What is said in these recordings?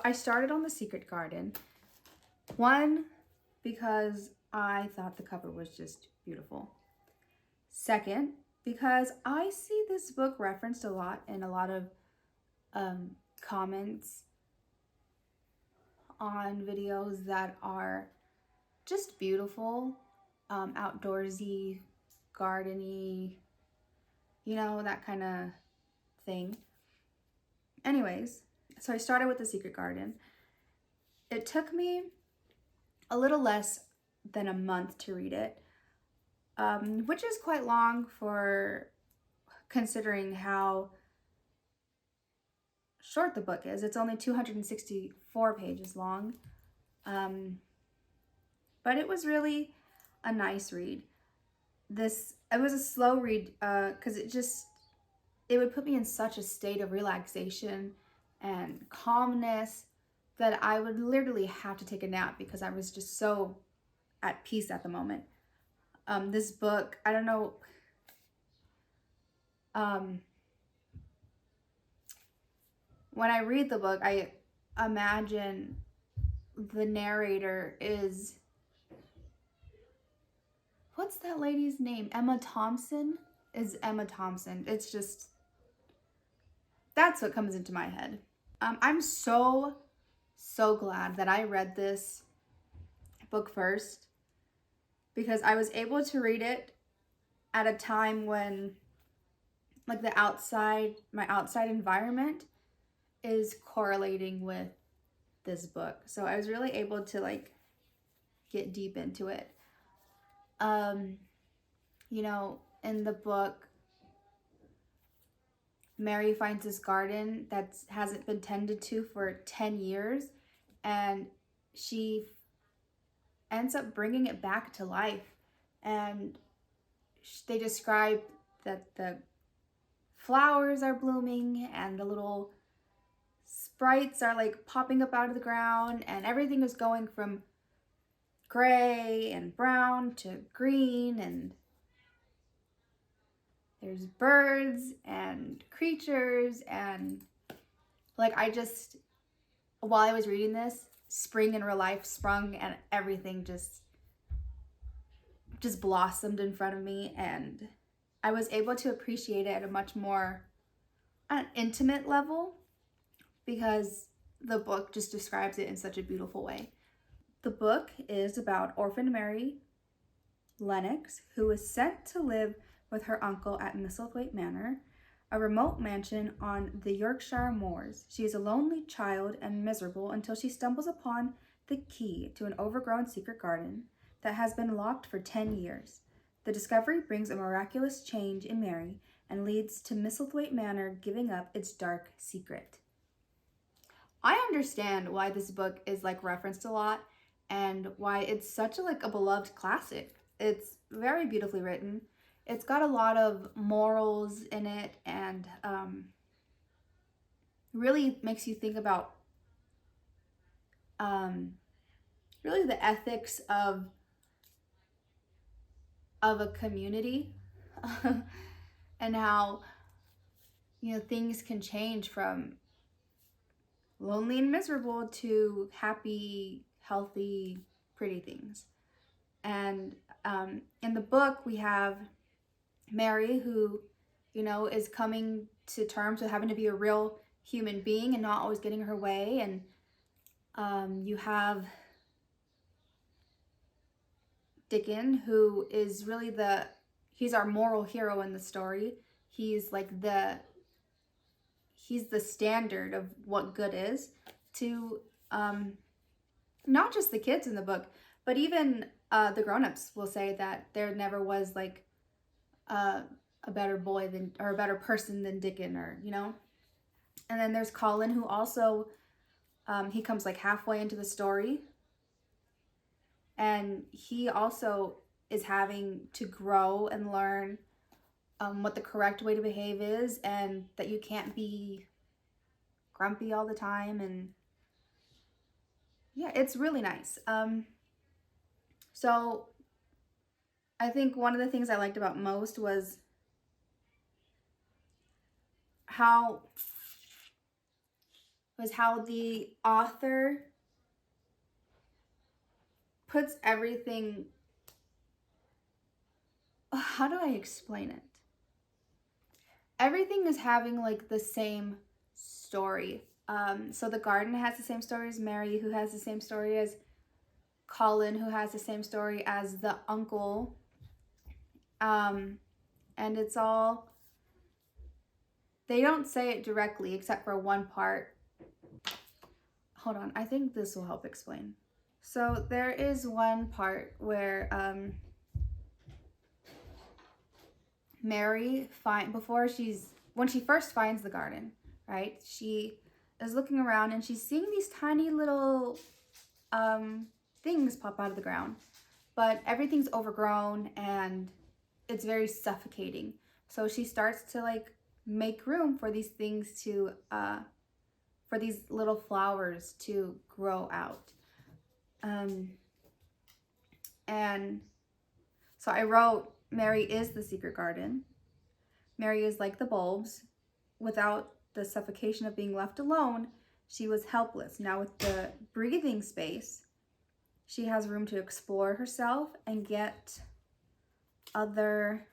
I started on The Secret Garden. One, because I thought the cover was just beautiful. Second, because I see this book referenced a lot in a lot of comments on videos that are just beautiful, outdoorsy, gardeny, you know, that kind of thing. Anyways, so I started with The Secret Garden. It took me a little less than a month to read it, which is quite long for considering how short the book is. It's only 264 pages long, but it was really a nice read. It was a slow read because it would put me in such a state of relaxation and calmness that I would literally have to take a nap because I was just so at peace at the moment. This book, I don't know, when I read the book, I imagine the narrator is, what's that lady's name? Emma Thompson? Is Emma Thompson. It's just, that's what comes into my head. I'm so glad that I read this book first, because I was able to read it at a time when like my outside environment is correlating with this book. So I was really able to like get deep into it. You know, in the book, Mary finds this garden that hasn't been tended to for 10 years, and she ends up bringing it back to life. And they describe that the flowers are blooming and the little sprites are like popping up out of the ground, and everything is going from gray and brown to green, and there's birds and creatures, and like while I was reading this, spring in real life sprung and everything just blossomed in front of me, and I was able to appreciate it at a much more intimate level because the book just describes it in such a beautiful way. The book is about orphan Mary Lennox, who is sent to live with her uncle at Misselthwaite Manor, a remote mansion on the Yorkshire moors. She is a lonely child and miserable until she stumbles upon the key to an overgrown secret garden that has been locked for 10 years. The discovery brings a miraculous change in Mary and leads to Misselthwaite Manor giving up its dark secret. I understand why this book is like referenced a lot and why it's such a beloved classic. It's very beautifully written. It's got a lot of morals in it, and really makes you think about really the ethics of a community and how, you know, things can change from lonely and miserable to happy, healthy, pretty things. And in the book, we have Mary, who, you know, is coming to terms with having to be a real human being and not always getting her way. And you have Dickon, who is really he's our moral hero in the story. He's the standard of what good is to not just the kids in the book, but even the grown-ups will say that there never was like a better boy or a better person than Dickon, or, you know. And then there's Colin, who also he comes like halfway into the story, and he also is having to grow and learn what the correct way to behave is, and that you can't be grumpy all the time. And yeah, it's really nice. So I think one of the things I liked about most was how was how the author puts everything, how do I explain it? Everything is having like the same story. So the garden has the same story as Mary, who has the same story as Colin, who has the same story as the uncle. And it's all, they don't say it directly except for one part. Hold on, I think this will help explain. So there is one part where Mary when she first finds the garden, right? She is looking around and she's seeing these tiny little things pop out of the ground, but everything's overgrown and it's very suffocating. So she starts to like make room for these things to for these little flowers to grow out. And so I wrote, Mary is the secret garden. Mary is like the bulbs. Without the suffocation of being left alone, she was helpless. Now with the breathing space, she has room to explore herself and get other,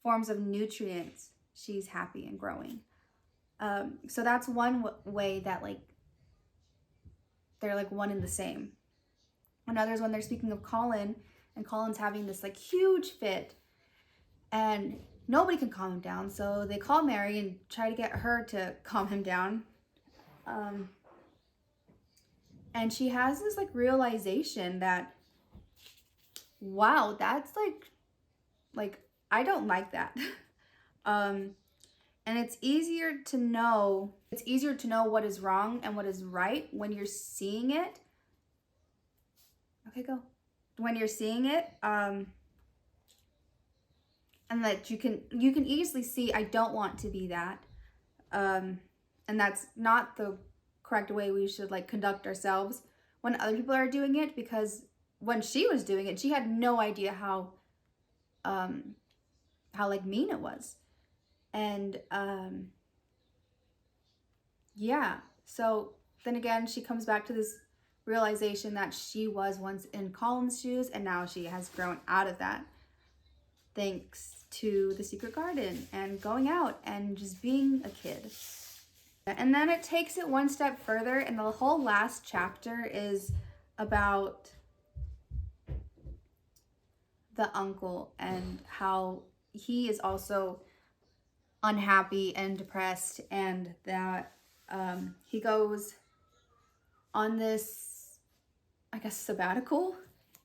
forms of nutrients. She's happy and growing. So that's one way that like they're like one and the same. Another is when they're speaking of Colin, and Colin's having this like huge fit and nobody can calm him down. So they call Mary and try to get her to calm him down. And she has this like realization that, wow, that's like I don't like that. And it's easier to know what is wrong and what is right when you're seeing it. Okay, go. When you're seeing it, and that you can easily see, I don't want to be that. And that's not the correct way we should like conduct ourselves when other people are doing it, because when she was doing it, she had no idea how like mean it was. And yeah, so then again, she comes back to this realization that she was once in Colin's shoes and now she has grown out of that, thanks to the secret garden and going out and just being a kid. And then it takes it one step further, and the whole last chapter is about the uncle and how he is also unhappy and depressed, and that he goes on this, I guess, sabbatical,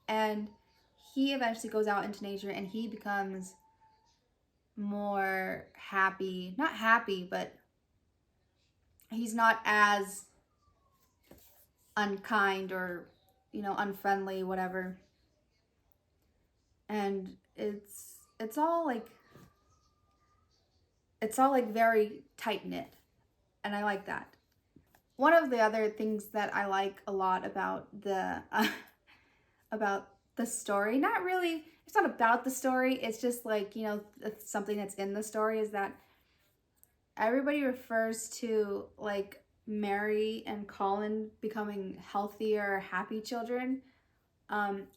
and he eventually goes out into nature and he becomes more happy, not happy, but he's not as unkind or, you know, unfriendly, whatever. And it's all like very tight-knit, and I like that. One of the other things that I like a lot about the story, not really, it's not about the story, it's just like, you know, something that's in the story, is that everybody refers to like Mary and Colin becoming healthier, happy children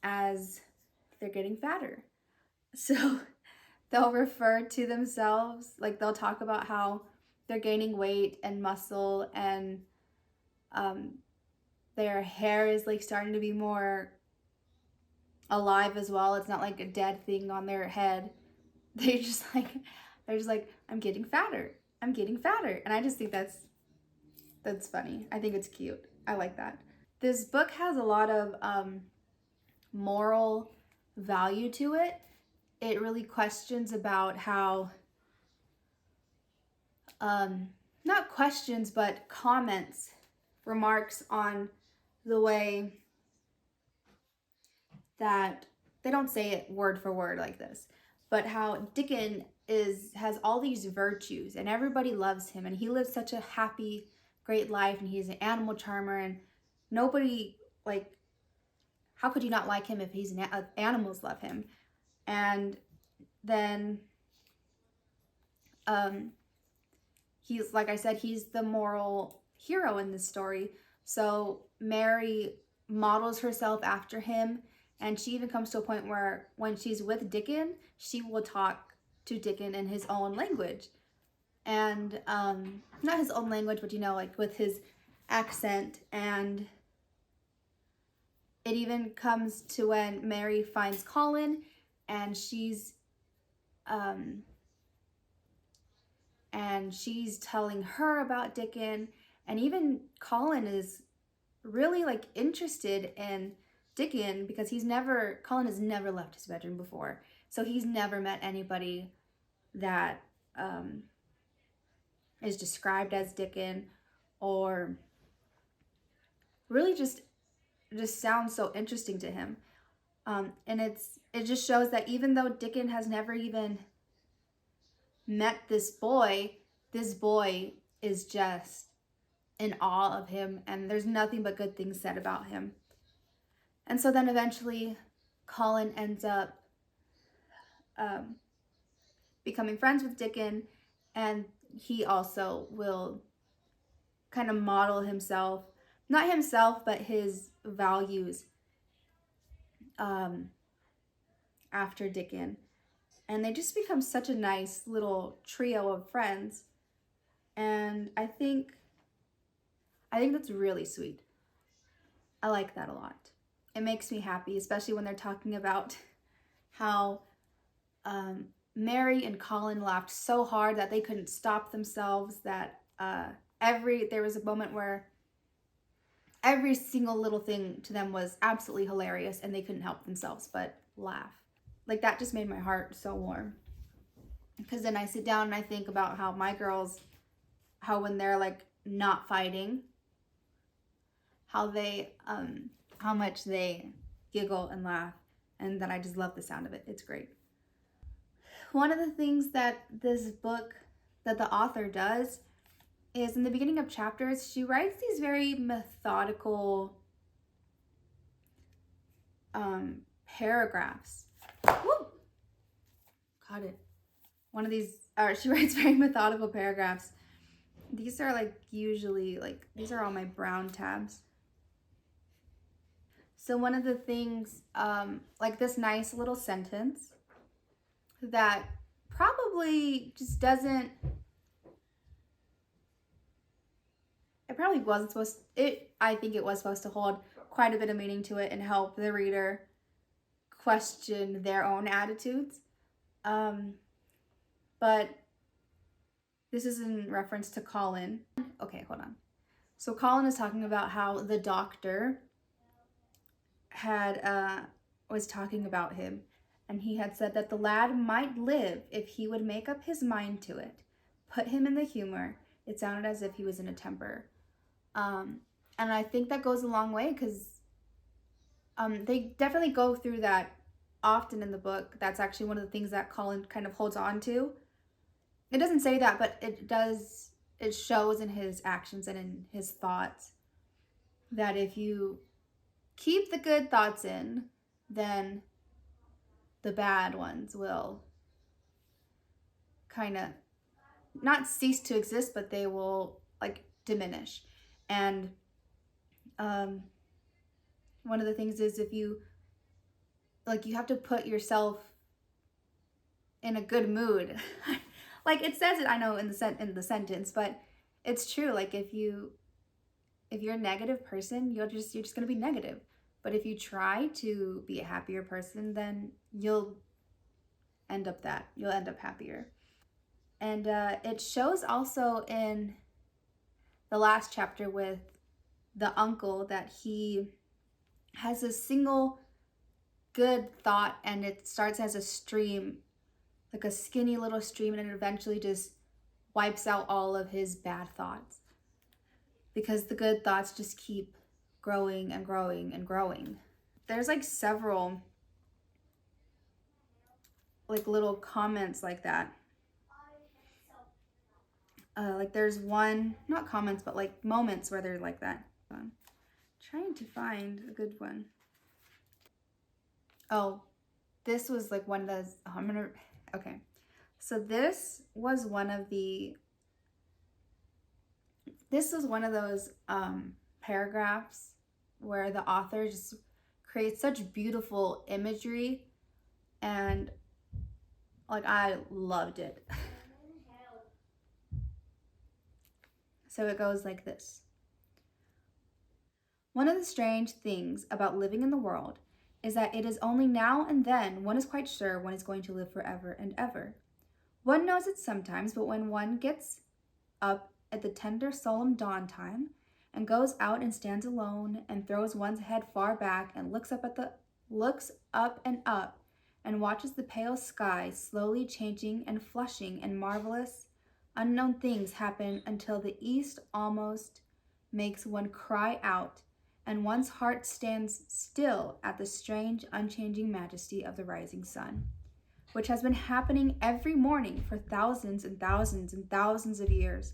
as they're getting fatter. So they'll refer to themselves, like they'll talk about how they're gaining weight and muscle, and their hair is like starting to be more alive as well. It's not like a dead thing on their head. They're just like, I'm getting fatter. I'm getting fatter. And I just think that's funny. I think it's cute. I like that. This book has a lot of moral value to it. It really questions about how, not questions, but comments, remarks on the way that, they don't say it word for word like this, but how Dickon has all these virtues and everybody loves him and he lives such a happy, great life, and he's an animal charmer, and nobody, like, how could you not like him if he's animals love him? And then he's, like I said, he's the moral hero in this story. So Mary models herself after him, and she even comes to a point where when she's with Dickon, she will talk to Dickon in his own language. And not his own language, but, you know, like with his accent. And it even comes to when Mary finds Colin, and she's telling her about Dickon, and even Colin is really like interested in Dickon because Colin has never left his bedroom before, so he's never met anybody that is described as Dickon, or really just sounds so interesting to him. And it just shows that even though Dickon has never even met this boy is just in awe of him, and there's nothing but good things said about him. And so then eventually Colin ends up becoming friends with Dickon, and he also will kind of model himself, not himself, but his values after Dickon. And they just become such a nice little trio of friends. And I think that's really sweet. I like that a lot. It makes me happy, especially when they're talking about how Mary and Colin laughed so hard that they couldn't stop themselves, that there was a moment where every single little thing to them was absolutely hilarious and they couldn't help themselves but laugh. Like, that just made my heart so warm. Because then I sit down and I think about how my girls, how when they're like not fighting, how much they giggle and laugh, and then I just love the sound of it. It's great. One of the things that this book, that the author does, is in the beginning of chapters, she writes these very methodical paragraphs. Woo! Caught it. One of these, she writes very methodical paragraphs. These are like usually, like, these are all my brown tabs. So one of the things, like this nice little sentence that probably just doesn't, I think it was supposed to hold quite a bit of meaning to it and help the reader question their own attitudes. But this is in reference to Colin. Okay, hold on. So Colin is talking about how the doctor was talking about him, and he had said that the lad might live if he would make up his mind to it. Put him in the humor. It sounded as if he was in a temper. And I think that goes a long way, because they definitely go through that often in the book. That's actually one of the things that Colin kind of holds on to. It doesn't say that, but it shows in his actions and in his thoughts that if you keep the good thoughts in, then the bad ones will kind of not cease to exist, but they will like diminish. And one of the things is, if you have to put yourself in a good mood. Like, it says it, I know, in the sentence, but it's true. Like, if you're a negative person, you're just going to be negative. But if you try to be a happier person, then you'll end up happier. And it shows also in the last chapter with the uncle that he has a single good thought, and it starts as a stream, like a skinny little stream, and it eventually just wipes out all of his bad thoughts, because the good thoughts just keep growing and growing and growing. There's like several like little comments like that. Like there's one, not comments, but like moments where they're like that. I'm trying to find a good one. Oh, this was like one of those, okay. So this was one of the This is one of those paragraphs where the author just creates such beautiful imagery, and like I loved it. So it goes like this. One of the strange things about living in the world is that it is only now and then one is quite sure one is going to live forever and ever. One knows it sometimes, but when one gets up at the tender solemn dawn time and goes out and stands alone and throws one's head far back and looks up and up and watches the pale sky slowly changing and flushing, and marvelous unknown things happen until the east almost makes one cry out, and one's heart stands still at the strange, unchanging majesty of the rising sun, which has been happening every morning for thousands and thousands and thousands of years.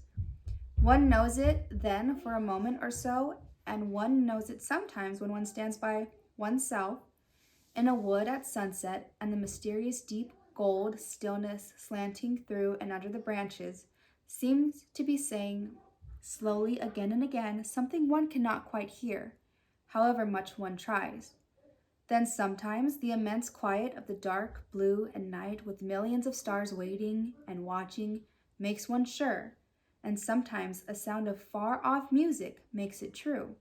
One knows it then for a moment or so, and one knows it sometimes when one stands by oneself in a wood at sunset, and the mysterious deep gold stillness slanting through and under the branches seems to be saying slowly again and again something one cannot quite hear, however much one tries. Then sometimes the immense quiet of the dark blue and night with millions of stars waiting and watching makes one sure, and sometimes a sound of far-off music makes it true,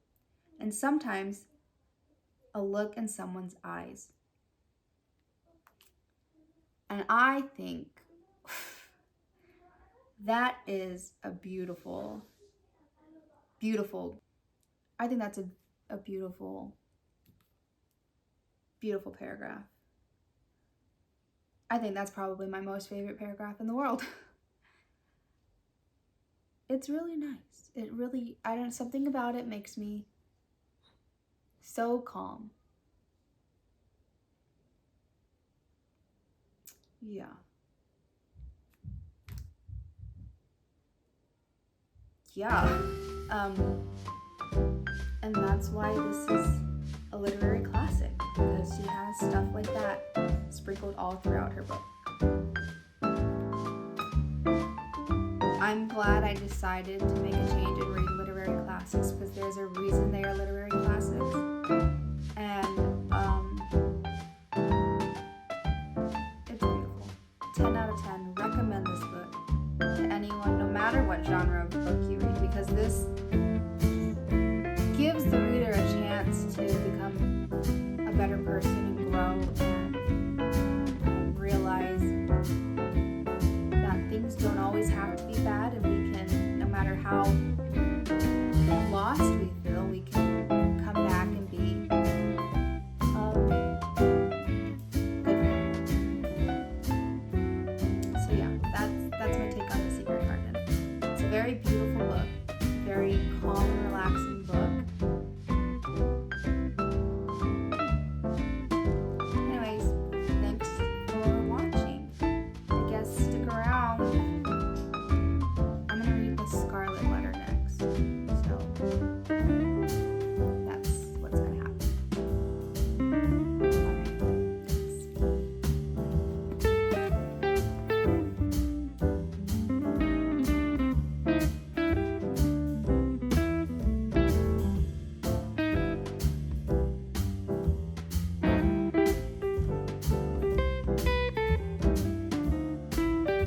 and sometimes a look in someone's eyes. And I think that is a beautiful, beautiful, I think that's a beautiful, beautiful paragraph. I think that's probably my most favorite paragraph in the world. It's really nice. It really, something about it makes me so calm. Yeah. Yeah. And that's why this is a literary classic, because she has stuff like that sprinkled all throughout her book. I'm glad I decided to make a change and read literary classics, because there's a reason they are literary classics. And it's beautiful. 10 out of 10. Recommend this book to anyone, no matter what genre of book you read, because this